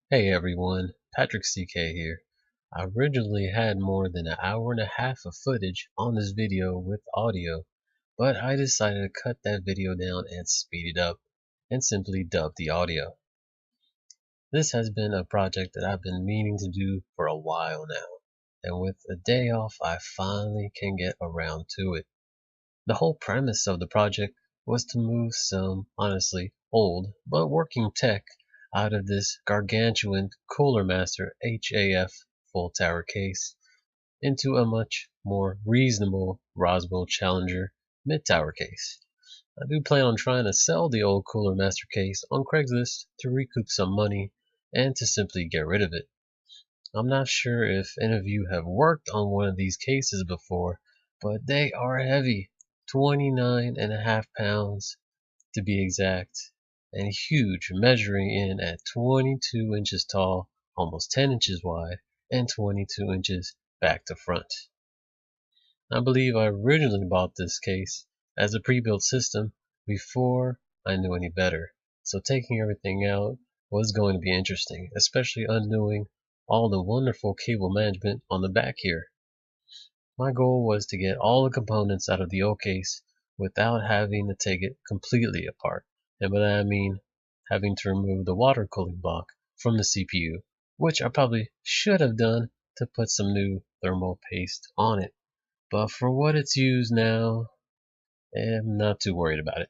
Hey everyone, Patrick CK here. I originally had more than an hour and a half of footage on this video with audio, but I decided to cut that video down and speed it up and simply dub the audio. This has been a project that I've been meaning to do for a while now, and with a day off I finally can get around to it. The whole premise of the project was to move some, honestly, old but working tech out of this gargantuan Cooler Master HAF full tower case into a much more reasonable Roswell Challenger mid tower case. I do plan on trying to sell the old Cooler Master case on Craigslist to recoup some money and to simply get rid of it. I'm not sure if any of you have worked on one of these cases before, but they are heavy. 29.5 pounds to be exact, and huge, measuring in at 22 inches tall, almost 10 inches wide, and 22 inches back to front. I believe I originally bought this case as a pre-built system before I knew any better, so taking everything out was going to be interesting, especially undoing all the wonderful cable management on the back here. My goal was to get all the components out of the old case without having to take it completely apart, and by that I mean having to remove the water cooling block from the CPU, which I probably should have done to put some new thermal paste on it. But for what it's used now, I'm not too worried about it.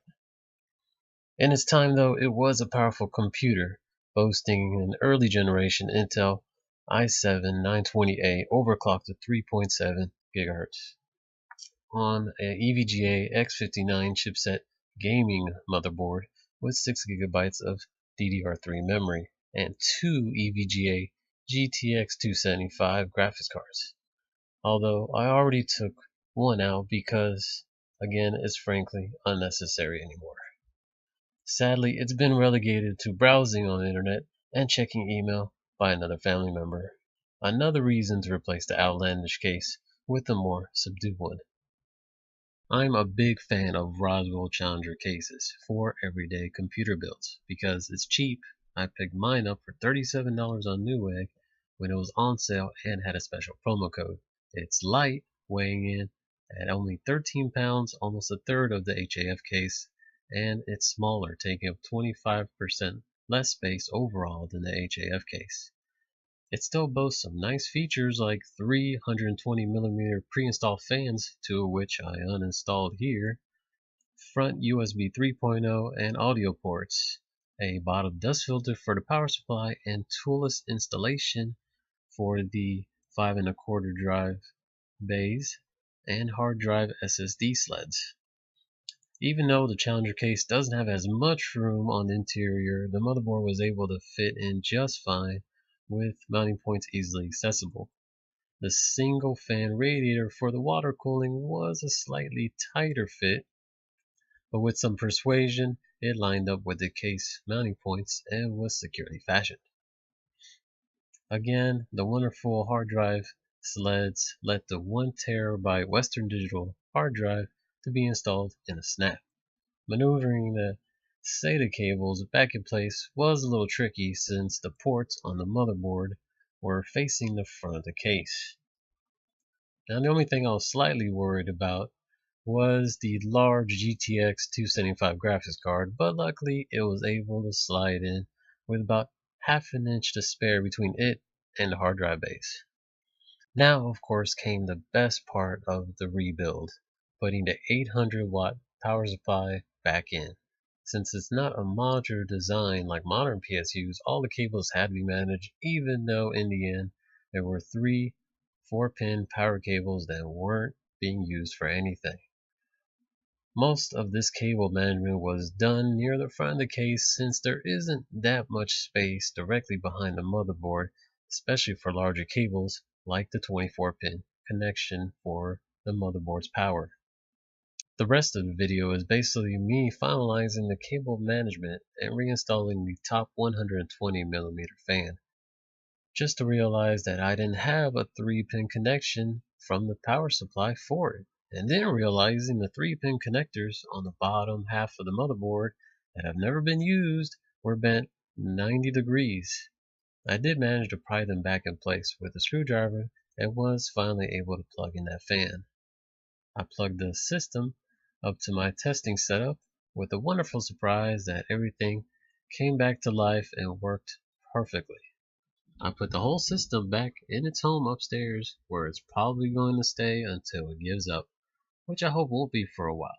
In its time though, it was a powerful computer, boasting an early generation Intel i7-920A overclocked to 3.7 GHz on an EVGA X59 chipset gaming motherboard with 6 GB of DDR3 memory and 2 EVGA GTX 275 graphics cards. Although I already took one out because, again, it's frankly unnecessary anymore. Sadly, it's been relegated to browsing on the internet and checking email by another family member. Another reason to replace the outlandish case with a more subdued one. I'm a big fan of Roswell Challenger cases for everyday computer builds because it's cheap. I picked mine up for $37 on Newegg when it was on sale and had a special promo code. It's light, weighing in at only 13 pounds, almost a third of the HAF case, and it's smaller, taking up 25% less space overall than the HAF case. It still boasts some nice features like 320mm pre-installed fans, two of which I uninstalled here, front USB 3.0 and audio ports, a bottom dust filter for the power supply, and toolless installation for the 5¼ drive bays and hard drive SSD sleds. Even though the Challenger case doesn't have as much room on the interior, the motherboard was able to fit in just fine with mounting points easily accessible. The single fan radiator for the water cooling was a slightly tighter fit, but with some persuasion it lined up with the case mounting points and was securely fashioned. Again, the wonderful hard drive sleds let the 1TB Western Digital hard drive to be installed in a snap. Maneuvering the SATA cables back in place was a little tricky since the ports on the motherboard were facing the front of the case. Now the only thing I was slightly worried about was the large GTX 275 graphics card, but luckily it was able to slide in with about half an inch to spare between it and the hard drive base. Now of course came the best part of the rebuild, putting the 800-watt power supply back in. Since it's not a modular design like modern PSUs, all the cables had to be managed, even though in the end there were 3 4-pin power cables that weren't being used for anything. Most of this cable management was done near the front of the case since there isn't that much space directly behind the motherboard, especially for larger cables like the 24-pin connection for the motherboard's power. The rest of the video is basically me finalizing the cable management and reinstalling the top 120mm fan, just to realize that I didn't have a 3-pin connection from the power supply for it, and then realizing the 3-pin connectors on the bottom half of the motherboard that have never been used were bent 90 degrees. I did manage to pry them back in place with a screwdriver and was finally able to plug in that fan. I plugged the system up to my testing setup with the wonderful surprise that everything came back to life and worked perfectly. I put the whole system back in its home upstairs where it's probably going to stay until it gives up, which I hope won't be for a while.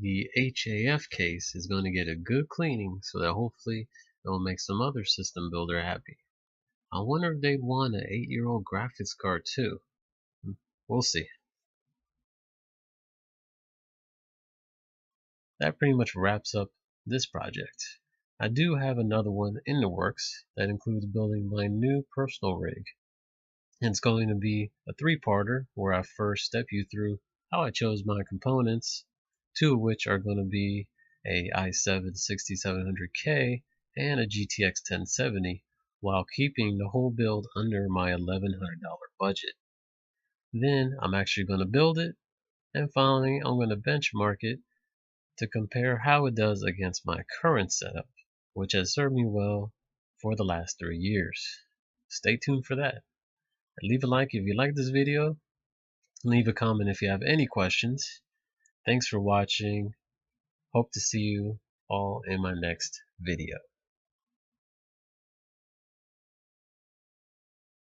The HAF case is going to get a good cleaning so that hopefully it will make some other system builder happy. I wonder if they'd want an 8-year-old graphics card too. We'll see. That pretty much wraps up this project. I do have another one in the works that includes building my new personal rig. It's going to be a 3-parter where I first step you through how I chose my components, 2 of which are going to be a i7 6700K and a GTX 1070, while keeping the whole build under my $1,100 budget. Then I'm actually going to build it, and finally I'm going to benchmark it to compare how it does against my current setup, which has served me well for the last 3 years. Stay tuned for that. Leave a like if you like this video. Leave a comment if you have any questions. Thanks for watching. Hope to see you all in my next video.